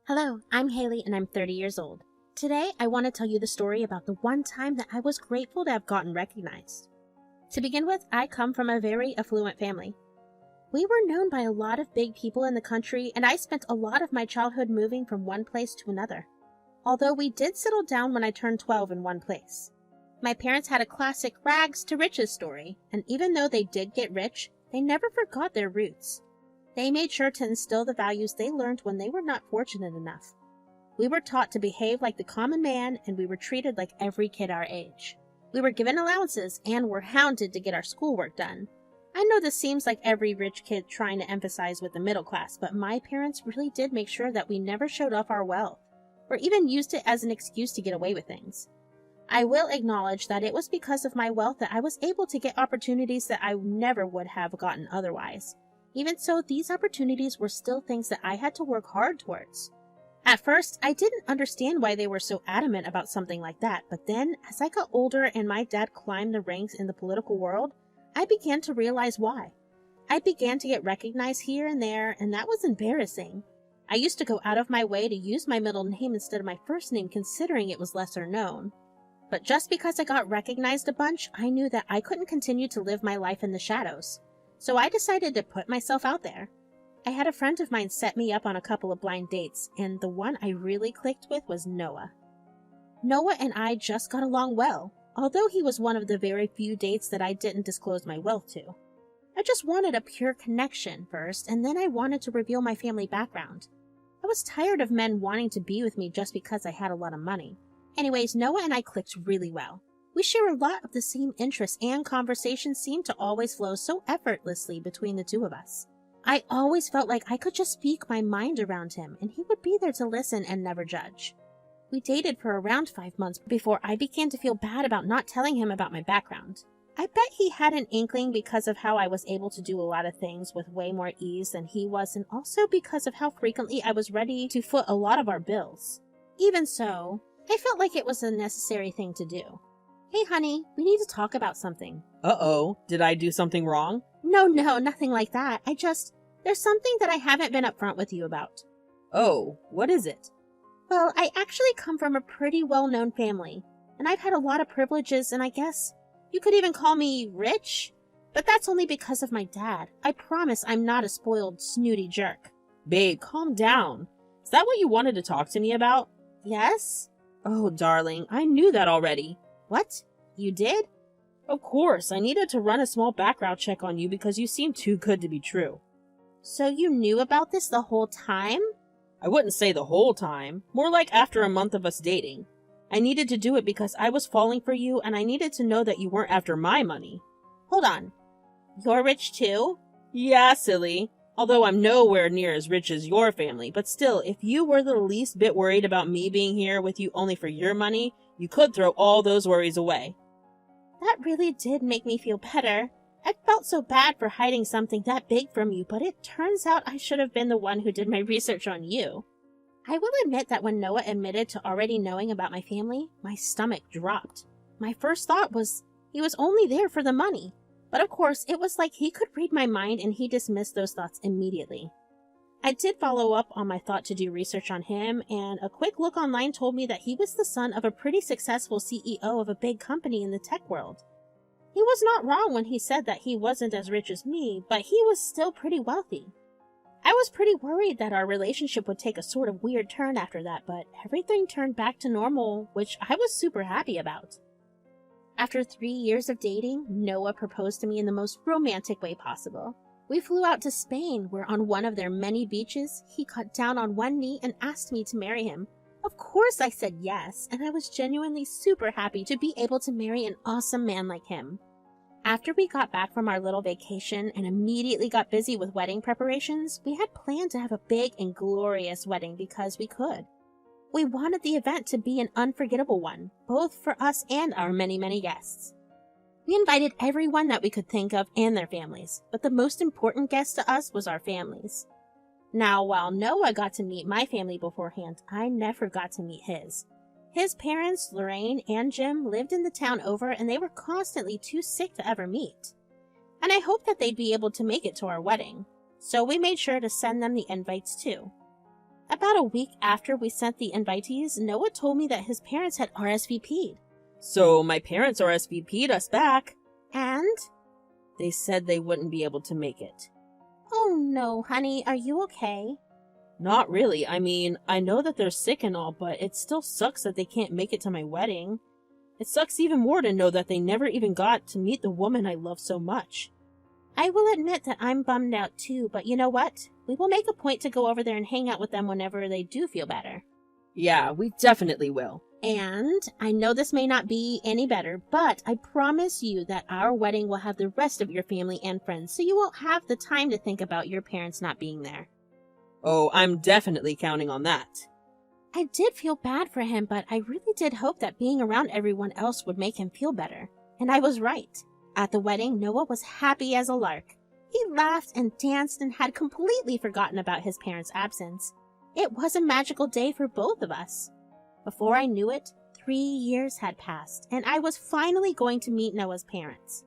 Hello, I'm Haley and I'm 30 years old. Today, I want to tell you the story about the one time that I was grateful to have gotten recognized. To begin with, I come from a very affluent family. We were known by a lot of big people in the country, and I spent a lot of my childhood moving from one place to another. Although we did settle down when I turned 12 in one place. My parents had a classic rags to riches story, and even though they did get rich, they never forgot their roots. They made sure to instill the values they learned when they were not fortunate enough. We were taught to behave like the common man, and we were treated like every kid our age. We were given allowances and were hounded to get our schoolwork done. I know this seems like every rich kid trying to emphasize with the middle class, but my parents really did make sure that we never showed off our wealth, or even used it as an excuse to get away with things. I will acknowledge that it was because of my wealth that I was able to get opportunities that I never would have gotten otherwise. Even so, these opportunities were still things that I had to work hard towards. At first, I didn't understand why they were so adamant about something like that, but then, as I got older and my dad climbed the ranks in the political world, I began to realize why. I began to get recognized here and there, and that was embarrassing. I used to go out of my way to use my middle name instead of my first name, considering it was lesser known. But just because I got recognized a bunch, I knew that I couldn't continue to live my life in the shadows. So I decided to put myself out there. I had a friend of mine set me up on a couple of blind dates, and the one I really clicked with was Noah. Noah and I just got along well, although he was one of the very few dates that I didn't disclose my wealth to. I just wanted a pure connection first, and then I wanted to reveal my family background. I was tired of men wanting to be with me just because I had a lot of money. Anyways, Noah and I clicked really well. We share a lot of the same interests, and conversations seemed to always flow so effortlessly between the two of us. I always felt like I could just speak my mind around him, and he would be there to listen and never judge. We dated for around 5 months before I began to feel bad about not telling him about my background. I bet he had an inkling because of how I was able to do a lot of things with way more ease than he was, and also because of how frequently I was ready to foot a lot of our bills. Even so, I felt like it was a necessary thing to do. Hey honey, we need to talk about something. Uh-oh, did I do something wrong? No, nothing like that. There's something that I haven't been upfront with you about. Oh, what is it? Well, I actually come from a pretty well-known family, and I've had a lot of privileges, and I guess you could even call me rich? But that's only because of my dad. I promise I'm not a spoiled, snooty jerk. Babe, calm down. Is that what you wanted to talk to me about? Yes? Oh, darling, I knew that already. What? You did? Of course, I needed to run a small background check on you because you seem too good to be true. So you knew about this the whole time? I wouldn't say the whole time, more like after a month of us dating. I needed to do it because I was falling for you and I needed to know that you weren't after my money. Hold on. You're rich too? Yeah, silly. Although I'm nowhere near as rich as your family, but still, if you were the least bit worried about me being here with you only for your money, you could throw all those worries away. That really did make me feel better. I felt so bad for hiding something that big from you, but it turns out I should have been the one who did my research on you. I will admit that when Noah admitted to already knowing about my family, my stomach dropped. My first thought was he was only there for the money. But of course, it was like he could read my mind and he dismissed those thoughts immediately. I did follow up on my thought to do research on him, and a quick look online told me that he was the son of a pretty successful CEO of a big company in the tech world. He was not wrong when he said that he wasn't as rich as me, but he was still pretty wealthy. I was pretty worried that our relationship would take a sort of weird turn after that, but everything turned back to normal, which I was super happy about. After 3 years of dating, Noah proposed to me in the most romantic way possible. We flew out to Spain, where on one of their many beaches, he got down on one knee and asked me to marry him. Of course I said yes, and I was genuinely super happy to be able to marry an awesome man like him. After we got back from our little vacation and immediately got busy with wedding preparations, we had planned to have a big and glorious wedding because we could. We wanted the event to be an unforgettable one, both for us and our many guests. We invited everyone that we could think of and their families, but the most important guest to us was our families. Now, while Noah got to meet my family beforehand, I never got to meet his. His parents, Lorraine and Jim, lived in the town over and they were constantly too sick to ever meet. And I hoped that they'd be able to make it to our wedding, so we made sure to send them the invites too. About a week after we sent the invitees, Noah told me that his parents had RSVP'd. So my parents RSVP'd us back. And? They said they wouldn't be able to make it. Oh no, honey, are you okay? Not really. I mean, I know that they're sick and all, but it still sucks that they can't make it to my wedding. It sucks even more to know that they never even got to meet the woman I love so much. I will admit that I'm bummed out too, but you know what? We will make a point to go over there and hang out with them whenever they do feel better. Yeah, we definitely will. And I know this may not be any better, but I promise you that our wedding will have the rest of your family and friends, so you won't have the time to think about your parents not being there. Oh, I'm definitely counting on that. I did feel bad for him, but I really did hope that being around everyone else would make him feel better. And I was right. At the wedding, Noah was happy as a lark. He laughed and danced and had completely forgotten about his parents' absence. It was a magical day for both of us. Before I knew it, 3 years had passed, and I was finally going to meet Noah's parents.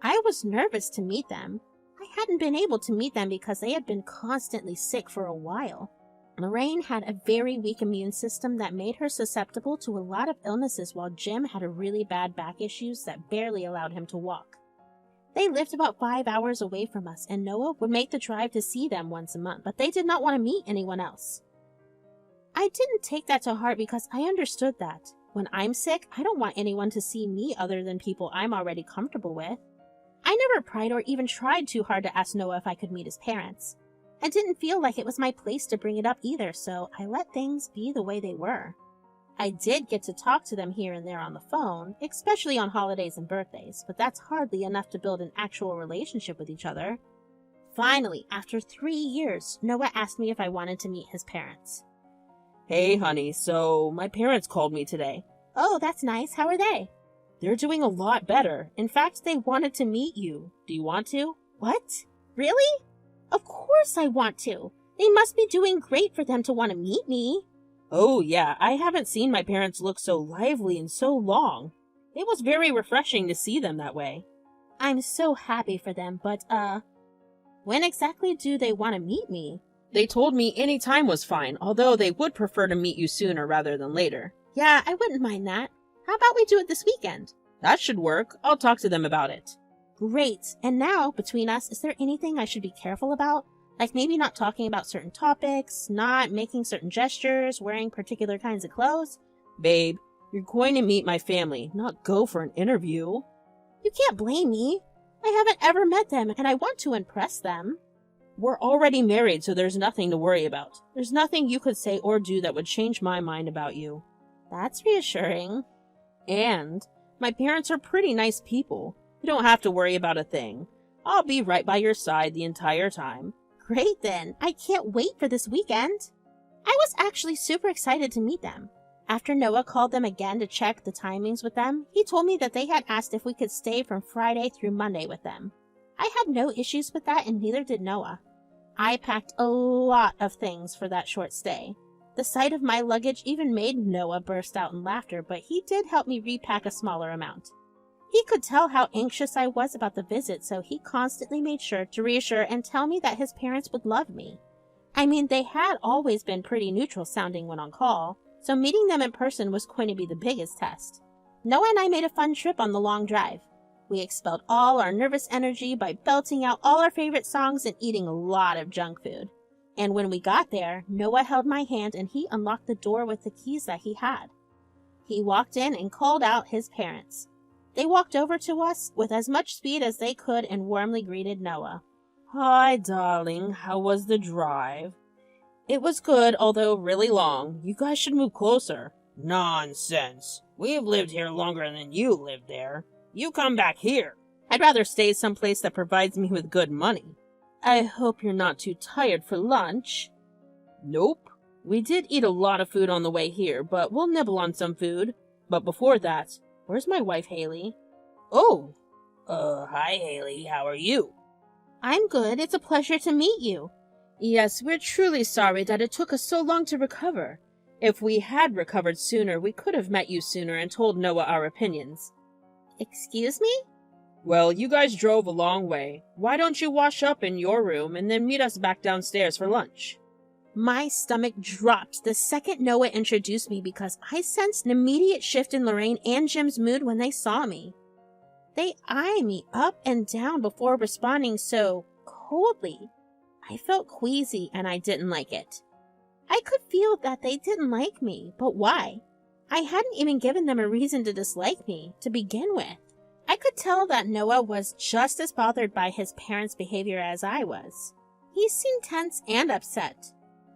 I was nervous to meet them. I hadn't been able to meet them because they had been constantly sick for a while. Lorraine had a very weak immune system that made her susceptible to a lot of illnesses, while Jim had a really bad back issues that barely allowed him to walk. They lived about 5 hours away from us, and Noah would make the drive to see them once a month, but they did not want to meet anyone else. I didn't take that to heart because I understood that. When I'm sick, I don't want anyone to see me other than people I'm already comfortable with. I never pried or even tried too hard to ask Noah if I could meet his parents. I didn't feel like it was my place to bring it up either, so I let things be the way they were. I did get to talk to them here and there on the phone, especially on holidays and birthdays, but that's hardly enough to build an actual relationship with each other. Finally, after 3 years, Noah asked me if I wanted to meet his parents. Hey, honey, so my parents called me today. Oh, that's nice. How are they? They're doing a lot better. In fact, they wanted to meet you. Do you want to? What? Really? Of course I want to. They must be doing great for them to want to meet me. Oh, yeah, I haven't seen my parents look so lively in so long. It was very refreshing to see them that way. I'm so happy for them, but, when exactly do they want to meet me? They told me any time was fine, although they would prefer to meet you sooner rather than later. Yeah, I wouldn't mind that. How about we do it this weekend? That should work. I'll talk to them about it. Great. And now, between us, is there anything I should be careful about? Like maybe not talking about certain topics, not making certain gestures, wearing particular kinds of clothes? Babe, you're going to meet my family, not go for an interview. You can't blame me. I haven't ever met them, and I want to impress them. We're already married, so there's nothing to worry about. There's nothing you could say or do that would change my mind about you. That's reassuring. And my parents are pretty nice people. You don't have to worry about a thing. I'll be right by your side the entire time. Great then. I can't wait for this weekend. I was actually super excited to meet them. After Noah called them again to check the timings with them, he told me that they had asked if we could stay from Friday through Monday with them. I had no issues with that, and neither did Noah. I packed a lot of things for that short stay. The sight of my luggage even made Noah burst out in laughter, but he did help me repack a smaller amount. He could tell how anxious I was about the visit, so he constantly made sure to reassure and tell me that his parents would love me. I mean, they had always been pretty neutral sounding when on call, so meeting them in person was going to be the biggest test. Noah and I made a fun trip on the long drive. We expelled all our nervous energy by belting out all our favorite songs and eating a lot of junk food. And when we got there, Noah held my hand and he unlocked the door with the keys that he had. He walked in and called out his parents. They walked over to us with as much speed as they could and warmly greeted Noah. Hi, darling. How was the drive? It was good, although really long. You guys should move closer. Nonsense. We've lived here longer than you lived there. You come back here. I'd rather stay someplace that provides me with good money. I hope you're not too tired for lunch. Nope. We did eat a lot of food on the way here, but we'll nibble on some food. But before that, where's my wife, Haley? Oh. Hi, Haley. How are you? I'm good. It's a pleasure to meet you. Yes, we're truly sorry that it took us so long to recover. If we had recovered sooner, we could have met you sooner and told Noah our opinions. Excuse me? Well, you guys drove a long way. Why don't you wash up in your room and then meet us back downstairs for lunch? My stomach dropped the second Noah introduced me because I sensed an immediate shift in Lorraine and Jim's mood when they saw me. They eyed me up and down before responding so coldly. I felt queasy and I didn't like it. I could feel that they didn't like me, but why? I hadn't even given them a reason to dislike me to begin with. I could tell that Noah was just as bothered by his parents' behavior as I was. He seemed tense and upset.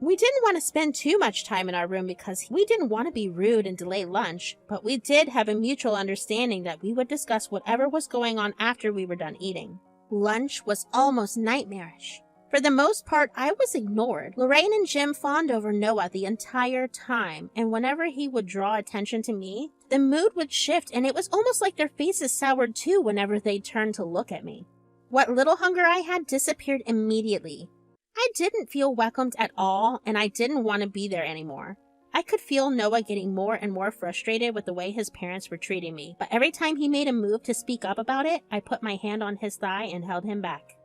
We didn't want to spend too much time in our room because we didn't want to be rude and delay lunch, but we did have a mutual understanding that we would discuss whatever was going on after we were done eating. Lunch was almost nightmarish. For the most part, I was ignored. Lorraine and Jim fawned over Noah the entire time, and whenever he would draw attention to me, the mood would shift, and it was almost like their faces soured too whenever they turned to look at me. What little hunger I had disappeared immediately. I didn't feel welcomed at all, and I didn't want to be there anymore. I could feel Noah getting more and more frustrated with the way his parents were treating me, but every time he made a move to speak up about it, I put my hand on his thigh and held him back.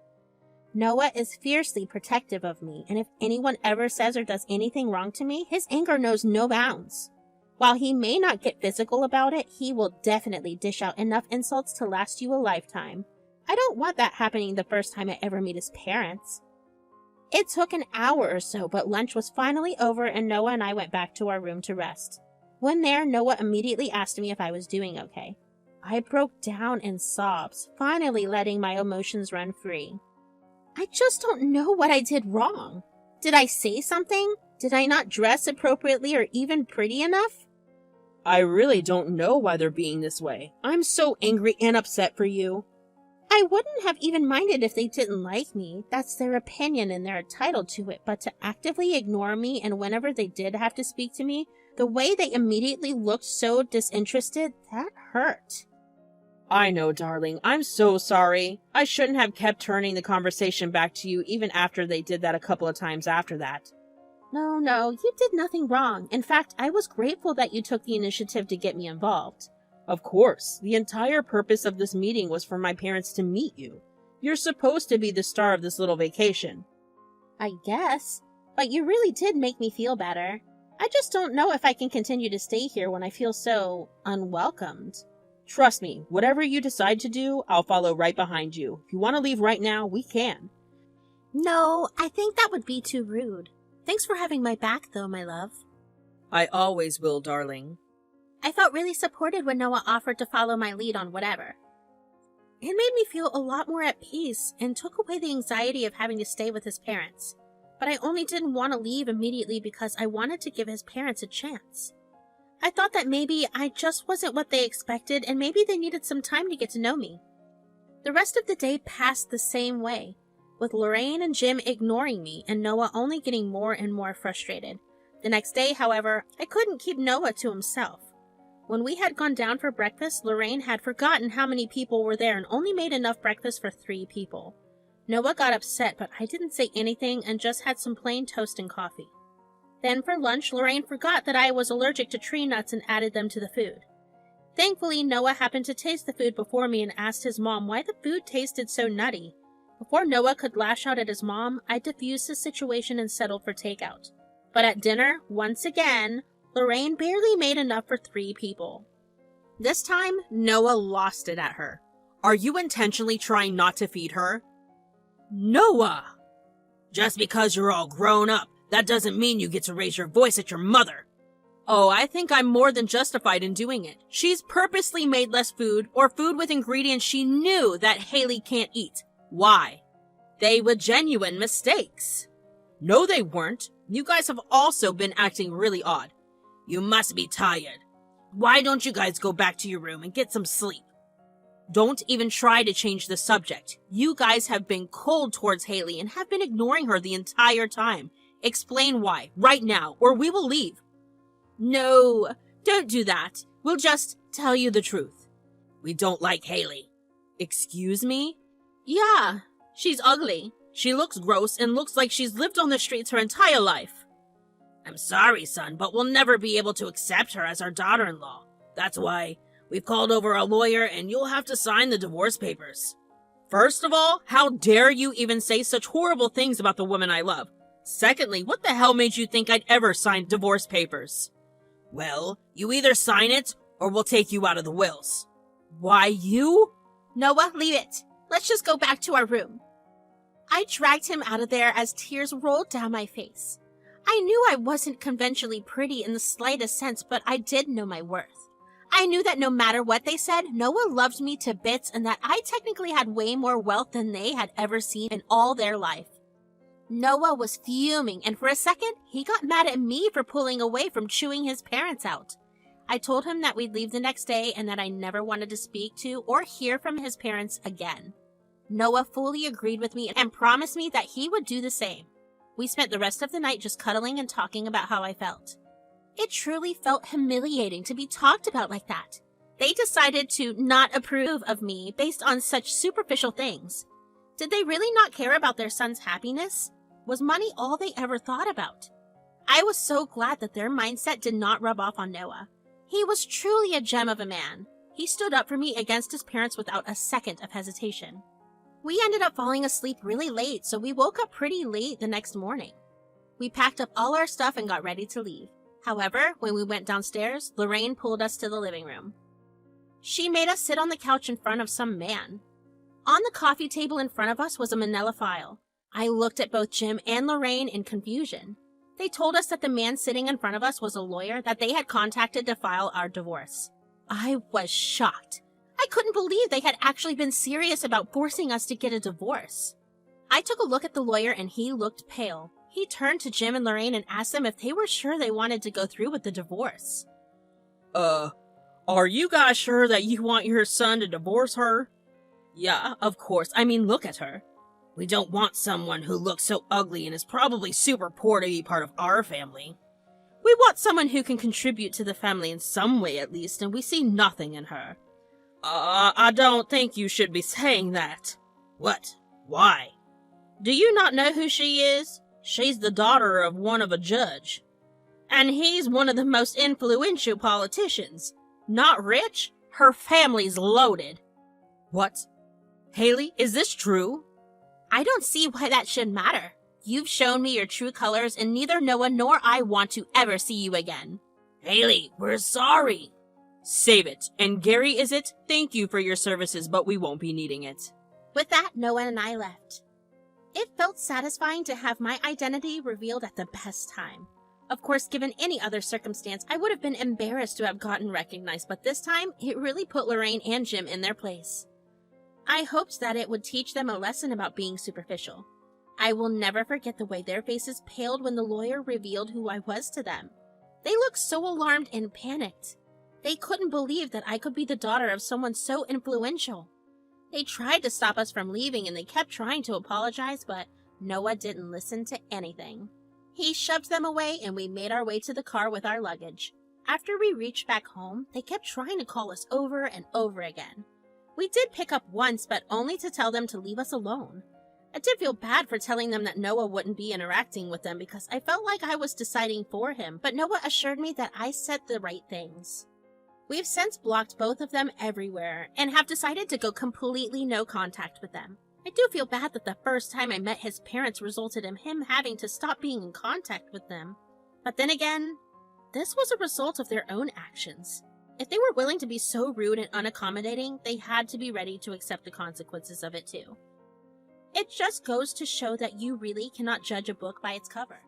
Noah is fiercely protective of me, and if anyone ever says or does anything wrong to me, his anger knows no bounds. While he may not get physical about it, he will definitely dish out enough insults to last you a lifetime. I don't want that happening the first time I ever meet his parents. It took an hour or so, but lunch was finally over and Noah and I went back to our room to rest. When there, Noah immediately asked me if I was doing okay. I broke down in sobs, finally letting my emotions run free. I just don't know what I did wrong. Did I say something? Did I not dress appropriately or even pretty enough? I really don't know why they're being this way. I'm so angry and upset for you. I wouldn't have even minded if they didn't like me. That's their opinion and they're entitled to it. But to actively ignore me and whenever they did have to speak to me, the way they immediately looked so disinterested, that hurt. I know, darling. I'm so sorry. I shouldn't have kept turning the conversation back to you even after they did that a couple of times after that. No, you did nothing wrong. In fact, I was grateful that you took the initiative to get me involved. Of course. The entire purpose of this meeting was for my parents to meet you. You're supposed to be the star of this little vacation. I guess. But you really did make me feel better. I just don't know if I can continue to stay here when I feel so unwelcomed. Trust me, whatever you decide to do, I'll follow right behind you. If you want to leave right now, we can. No, I think that would be too rude. Thanks for having my back, though, my love. I always will, darling. I felt really supported when Noah offered to follow my lead on whatever. It made me feel a lot more at peace and took away the anxiety of having to stay with his parents. But I only didn't want to leave immediately because I wanted to give his parents a chance. I thought that maybe I just wasn't what they expected and maybe they needed some time to get to know me. The rest of the day passed the same way, with Lorraine and Jim ignoring me and Noah only getting more and more frustrated. The next day, however, I couldn't keep Noah to himself. When we had gone down for breakfast, Lorraine had forgotten how many people were there and only made enough breakfast for 3 people. Noah got upset, but I didn't say anything and just had some plain toast and coffee. Then for lunch, Lorraine forgot that I was allergic to tree nuts and added them to the food. Thankfully, Noah happened to taste the food before me and asked his mom why the food tasted so nutty. Before Noah could lash out at his mom, I diffused the situation and settled for takeout. But at dinner, once again, Lorraine barely made enough for 3 people. This time, Noah lost it at her. Are you intentionally trying not to feed her? Noah! Just because you're all grown up, that doesn't mean you get to raise your voice at your mother. Oh, I think I'm more than justified in doing it. She's purposely made less food or food with ingredients she knew that Haley can't eat. Why? They were genuine mistakes. No, they weren't. You guys have also been acting really odd. You must be tired. Why don't you guys go back to your room and get some sleep? Don't even try to change the subject. You guys have been cold towards Haley and have been ignoring her the entire time. Explain why, right now, or we will leave. No, don't do that. We'll just tell you the truth. We don't like Haley. Excuse me? Yeah, she's ugly. She looks gross and looks like she's lived on the streets her entire life. I'm sorry, son, but we'll never be able to accept her as our daughter-in-law. That's why we've called over a lawyer and you'll have to sign the divorce papers. First of all, how dare you even say such horrible things about the woman I love? Secondly, what the hell made you think I'd ever sign divorce papers? Well, you either sign it, or we'll take you out of the wills. Why you? Noah, leave it. Let's just go back to our room. I dragged him out of there as tears rolled down my face. I knew I wasn't conventionally pretty in the slightest sense, but I did know my worth. I knew that no matter what they said, Noah loved me to bits and that I technically had way more wealth than they had ever seen in all their life. Noah was fuming, and for a second, he got mad at me for pulling away from chewing his parents out. I told him that we'd leave the next day and that I never wanted to speak to or hear from his parents again. Noah fully agreed with me and promised me that he would do the same. We spent the rest of the night just cuddling and talking about how I felt. It truly felt humiliating to be talked about like that. They decided to not approve of me based on such superficial things. Did they really not care about their son's happiness? Was money all they ever thought about? I was so glad that their mindset did not rub off on Noah. He was truly a gem of a man. He stood up for me against his parents without a second of hesitation. We ended up falling asleep really late, so we woke up pretty late the next morning. We packed up all our stuff and got ready to leave. However, when we went downstairs, Lorraine pulled us to the living room. She made us sit on the couch in front of some man. On the coffee table in front of us was a manila file. I looked at both Jim and Lorraine in confusion. They told us that the man sitting in front of us was a lawyer that they had contacted to file our divorce. I was shocked. I couldn't believe they had actually been serious about forcing us to get a divorce. I took a look at the lawyer and he looked pale. He turned to Jim and Lorraine and asked them if they were sure they wanted to go through with the divorce. Are you guys sure that you want your son to divorce her? Yeah, of course. I mean, look at her. We don't want someone who looks so ugly and is probably super poor to be part of our family. We want someone who can contribute to the family in some way at least, and we see nothing in her. I don't think you should be saying that. What? Why? Do you not know who she is? She's the daughter of a judge. And he's one of the most influential politicians. Not rich? Her family's loaded. What? Haley, is this true? I don't see why that should matter. You've shown me your true colors, and neither Noah nor I want to ever see you again. Haley, we're sorry. Save it. And Gary, is it? Thank you for your services, but we won't be needing it. With that, Noah and I left. It felt satisfying to have my identity revealed at the best time. Of course, given any other circumstance, I would have been embarrassed to have gotten recognized, but this time, it really put Lorraine and Jim in their place. I hoped that it would teach them a lesson about being superficial. I will never forget the way their faces paled when the lawyer revealed who I was to them. They looked so alarmed and panicked. They couldn't believe that I could be the daughter of someone so influential. They tried to stop us from leaving and they kept trying to apologize, but Noah didn't listen to anything. He shoved them away and we made our way to the car with our luggage. After we reached back home, they kept trying to call us over and over again. We did pick up once, but only to tell them to leave us alone. I did feel bad for telling them that Noah wouldn't be interacting with them because I felt like I was deciding for him, but Noah assured me that I said the right things. We've since blocked both of them everywhere and have decided to go completely no contact with them. I do feel bad that the first time I met his parents resulted in him having to stop being in contact with them. But then again, this was a result of their own actions. If they were willing to be so rude and unaccommodating, they had to be ready to accept the consequences of it too. It just goes to show that you really cannot judge a book by its cover.